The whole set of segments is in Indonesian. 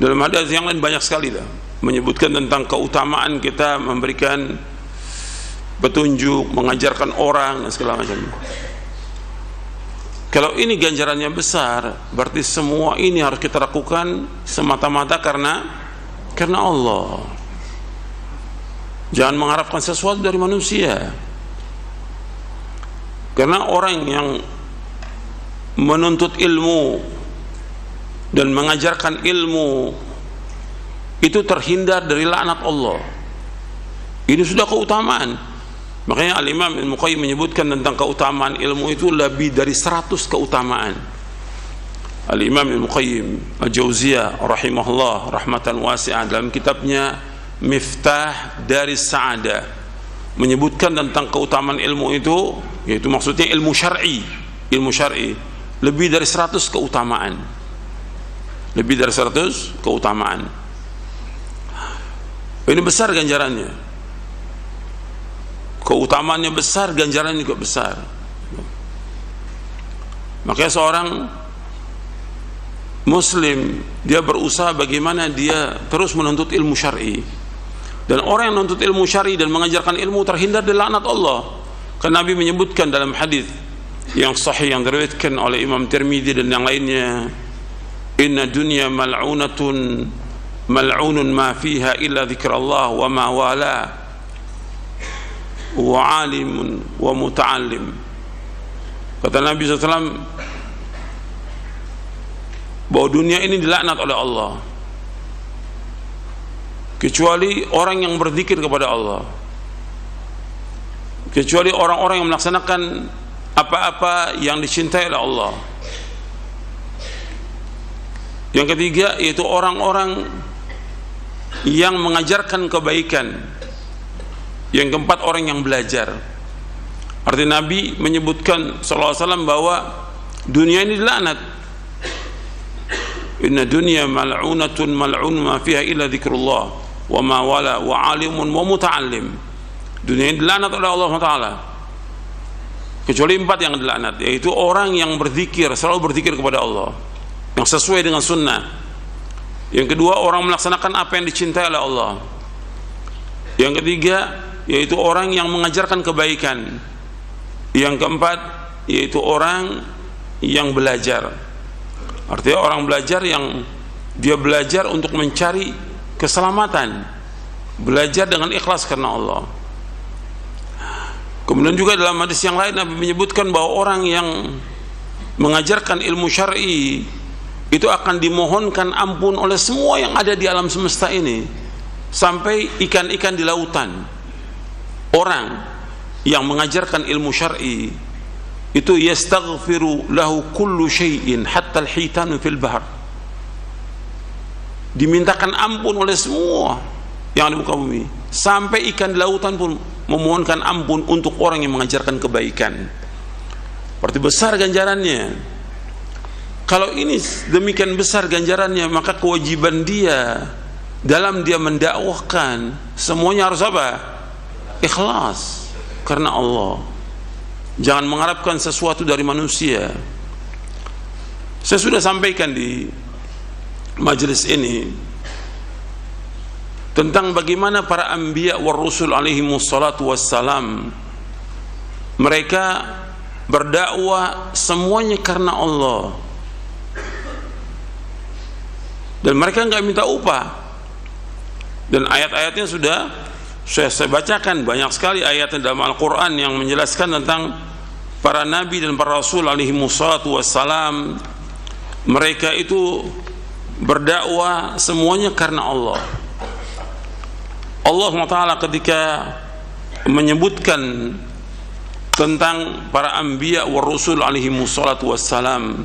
Dalam hadis yang lain banyak sekali dah menyebutkan tentang keutamaan kita memberikan petunjuk, mengajarkan orang dan segala macam. Kalau ini ganjarannya besar, berarti semua ini harus kita lakukan semata-mata karena Allah. Jangan mengharapkan sesuatu dari manusia. Karena orang yang menuntut ilmu dan mengajarkan ilmu itu terhindar dari laknat Allah. Ini sudah keutamaan. Makanya Al-Imam Ibnu Qayyim menyebutkan tentang keutamaan ilmu itu lebih dari 100 keutamaan. Al-Imam Ibnu Qayyim Al-Jauziyah rahimahullah rahmatan wasi'ah dalam kitabnya Miftah Daris Sa'adah menyebutkan tentang keutamaan ilmu itu, yaitu maksudnya ilmu syar'i, lebih dari 100 keutamaan. Lebih dari 100 keutamaan. Ini besar ganjarannya. Keutamaannya besar, ganjarannya juga besar. Makanya seorang muslim dia berusaha bagaimana dia terus menuntut ilmu syar'i. Dan orang yang menuntut ilmu syar'i dan mengajarkan ilmu terhindar dari laknat Allah. Karena Nabi menyebutkan dalam hadis yang sahih yang diriwayatkan oleh Imam Tirmidzi dan yang lainnya, inna dunya mal'unatun mal'unun ma fiha illa dzikrullah wa ma wala wa alimun wa muta'allim. Kata Nabi SAW bahwa dunia ini dilaknat oleh Allah kecuali orang yang berzikir kepada Allah, kecuali orang-orang yang melaksanakan apa-apa yang dicintai oleh Allah. Yang ketiga yaitu orang-orang yang mengajarkan kebaikan. Yang keempat orang yang belajar. Artinya Nabi menyebutkan sallallahu alaihi wasallam bahwa dunia ini dilaknat. Inna dunya mal'unatun mal'un ma fiha illa dzikrullah wa ma wala wa alimun wa muta'allim. Dunia ini dilaknat oleh Allah Taala kecuali 4 yang dilaknat, yaitu orang yang berzikir, selalu berzikir kepada Allah yang sesuai dengan sunnah. Yang kedua orang melaksanakan apa yang dicintai oleh Allah. Yang ketiga yaitu orang yang mengajarkan kebaikan. Yang keempat yaitu orang yang belajar. Artinya orang belajar yang dia belajar untuk mencari keselamatan, belajar dengan ikhlas karena Allah. Kemudian juga dalam hadis yang lain Nabi menyebutkan bahwa orang yang mengajarkan ilmu syar'i itu akan dimohonkan ampun oleh semua yang ada di alam semesta ini, sampai ikan-ikan di lautan. Orang yang mengajarkan ilmu syar'i itu yastaghfiru lahu kullu syai'in hatta al-hitanu fil bahr. Dimintakan ampun oleh semua yang ada di muka bumi, sampai ikan di lautan pun memohonkan ampun untuk orang yang mengajarkan kebaikan. Berarti besar ganjarannya. Kalau ini demikian besar ganjarannya, maka kewajiban dia dalam dia mendakwahkan semuanya harus apa? Ikhlas karena Allah. Jangan mengharapkan sesuatu dari manusia. Saya sudah sampaikan di majelis ini tentang bagaimana para anbiya war rusul alaihi wassalatu wassalam mereka berdakwah semuanya karena Allah, dan mereka enggak minta upah. Dan ayat-ayatnya sudah saya bacakan, banyak sekali ayat dalam Al-Quran yang menjelaskan tentang para nabi dan para rasul alaihi wassalatu wassalam. Mereka itu berdakwah semuanya karena Allah. Allah Ta'ala ketika menyebutkan tentang para anbiya wa rusul alaihi wassalatu wassalam,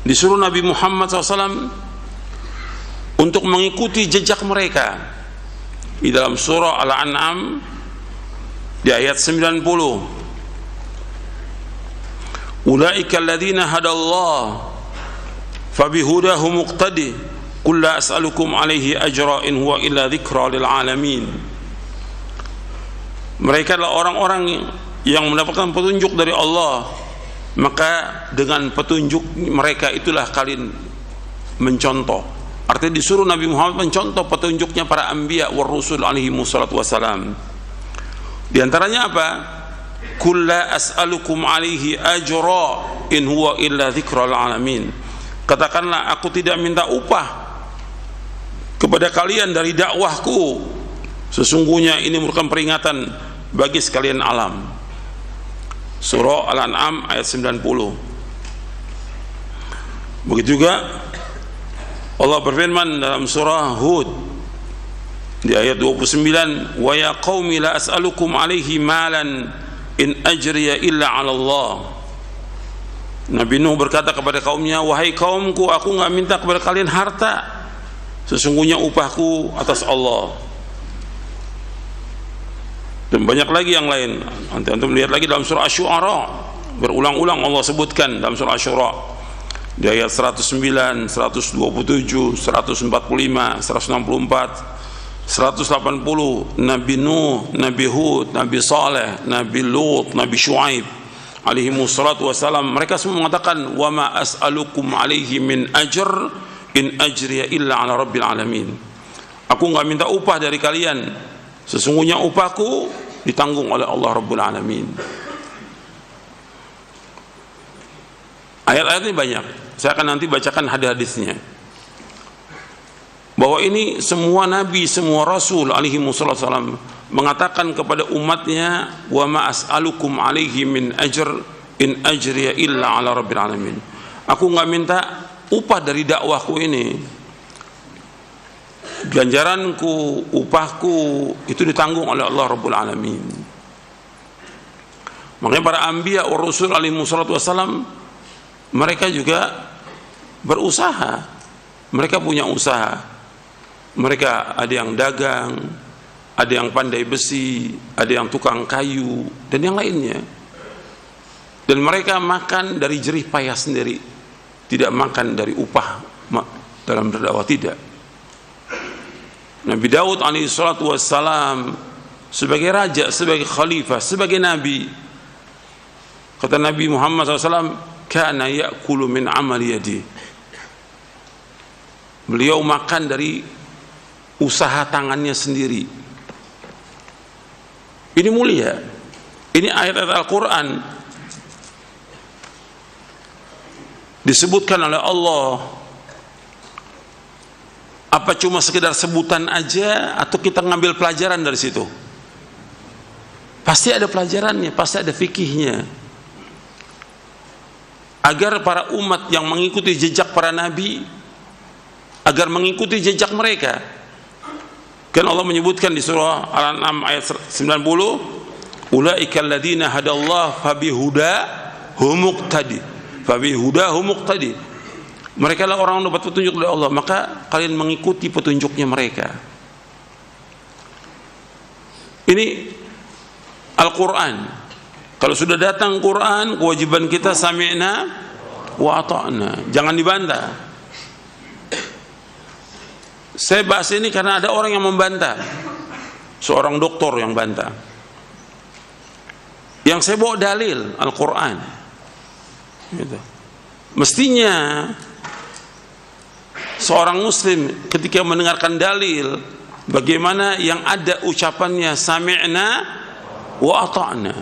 disuruh Nabi Muhammad SAW untuk mengikuti jejak mereka. Di dalam surah Al-An'am di ayat 90, ulaika alladzina hadallah fabihudahu muqtadi qul la as'alukum alaihi ajra in huwa illa dzikra lil alamin. Mereka adalah orang-orang yang mendapatkan petunjuk dari Allah, maka dengan petunjuk mereka itulah kalian mencontoh. Artinya disuruh Nabi Muhammad mencontoh petunjuknya para anbiya war rusul alaihi wassalatu wassalam. Di antaranya apa? Qul la as'alukum alaihi ajra in huwa illa dzikral alamin. Katakanlah, aku tidak minta upah kepada kalian dari dakwahku, sesungguhnya ini merupakan peringatan bagi sekalian alam. Surah Al-An'am ayat 90. Begitu juga Allah berfirman dalam surah Hud di ayat 29, wa ya qaumi la as'alukum alaihi malan in ajriya illa 'ala Allah. Nabi Nuh berkata kepada kaumnya, wahai kaumku, aku enggak minta kepada kalian harta, sesungguhnya upahku atas Allah. Dan banyak lagi yang lain. Nanti antum lihat lagi dalam surah Asy-Syu'ara, berulang-ulang Allah sebutkan dalam surah Asy-Syu'ara di ayat 109, 127, 145, 164, 180. Nabi Nuh, Nabi Hud, Nabi Saleh, Nabi Lut, Nabi Syuaib alaihi wassalatu wassalam, mereka semua mengatakan, wa ma as'alukum alaihi min ajr in ajriya illa ala rabbil alamin. Aku enggak minta upah dari kalian, sesungguhnya upahku ditanggung oleh Allah Rabbul Alamin. Ayat-ayat ini banyak, saya akan nanti bacakan hadis-hadisnya, bahwa ini semua nabi, semua rasul alaihi wasallam mengatakan kepada umatnya, wa ma as'alukum alaihi min ajr in ajriya illa ala rabbil alamin. Aku enggak minta upah dari dakwahku ini, ganjaranku, upahku itu ditanggung oleh Allah Rabbul Alamin. Makanya para anbiya wa rasul alaihi wassalatu wassalam, mereka juga berusaha, mereka punya usaha, mereka ada yang dagang, ada yang pandai besi, ada yang tukang kayu, dan yang lainnya. Dan mereka makan dari jerih payah sendiri, tidak makan dari upah dalam berdakwah, tidak. Nabi Daud alaihi salatu wassalam sebagai raja, sebagai khalifah, sebagai nabi, kata Nabi Muhammad SAW, kana ya'kulu min amali yadi. Beliau makan dari usaha tangannya sendiri. Ini mulia. Ini ayat-ayat Al-Quran disebutkan oleh Allah. Apa cuma sekedar sebutan aja, atau kita ngambil pelajaran dari situ? Pasti ada pelajarannya, pasti ada fikihnya, agar para umat yang mengikuti jejak para nabi, agar mengikuti jejak mereka. Kan Allah menyebutkan di surah Al-An'am ayat 90, ulaika alladzina hadallahu fabihudahum muqtadi. Mereka lah orang yang dapat petunjuk dari Allah, maka kalian mengikuti petunjuknya mereka. Ini Al-Quran. Kalau sudah datang Quran, kewajiban kita sami'na wa ata'na, jangan dibantah. Saya bahas ini karena ada orang yang membantah, seorang doktor yang bantah. Yang saya bawa dalil Al-Quran gitu. Mestinya seorang muslim ketika mendengarkan dalil, bagaimana yang ada ucapannya sami'na wa ata'na.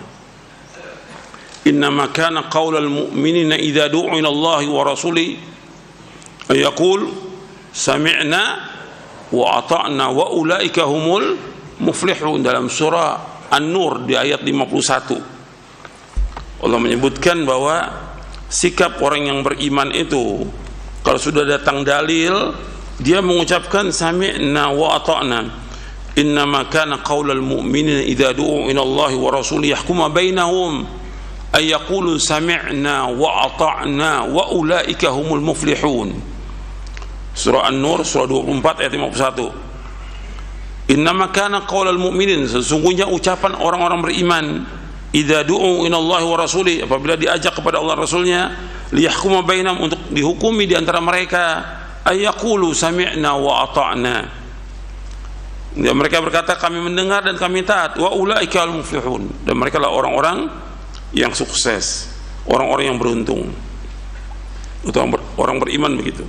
Innama kana qaulal mu'minina idza du'u ila Allah wa rasuli ayaqul sami'na wa ata'na wa ulaika humul muflihun. Dalam surah An-Nur di ayat 51 Allah menyebutkan bahwa sikap orang yang beriman itu, kalau sudah datang dalil, dia mengucapkan sami'na wa ata'na. Innama kana qaulal mu'minina idza du'u ila Allah wa rasulihi yahkuma bainahum ay yaqulu sami'na wa ata'na wa ulaika humul muflihun. Surah An-Nur surah 24 ayat 51. Innama kana qaulal mu'minin, sesungguhnya ucapan orang-orang beriman, idza du'u ila Allah wa rasulihi, apabila diajak kepada Allah Rasulnya, liyahkuma bainahum, untuk dihukumi di antara mereka, ayyaqulu sami'na wa ata'na. Ya, mereka berkata kami mendengar dan kami taat, wa ulaika al muflihun, dan mereka lah orang-orang yang sukses, orang-orang yang beruntung, orang beriman begitu.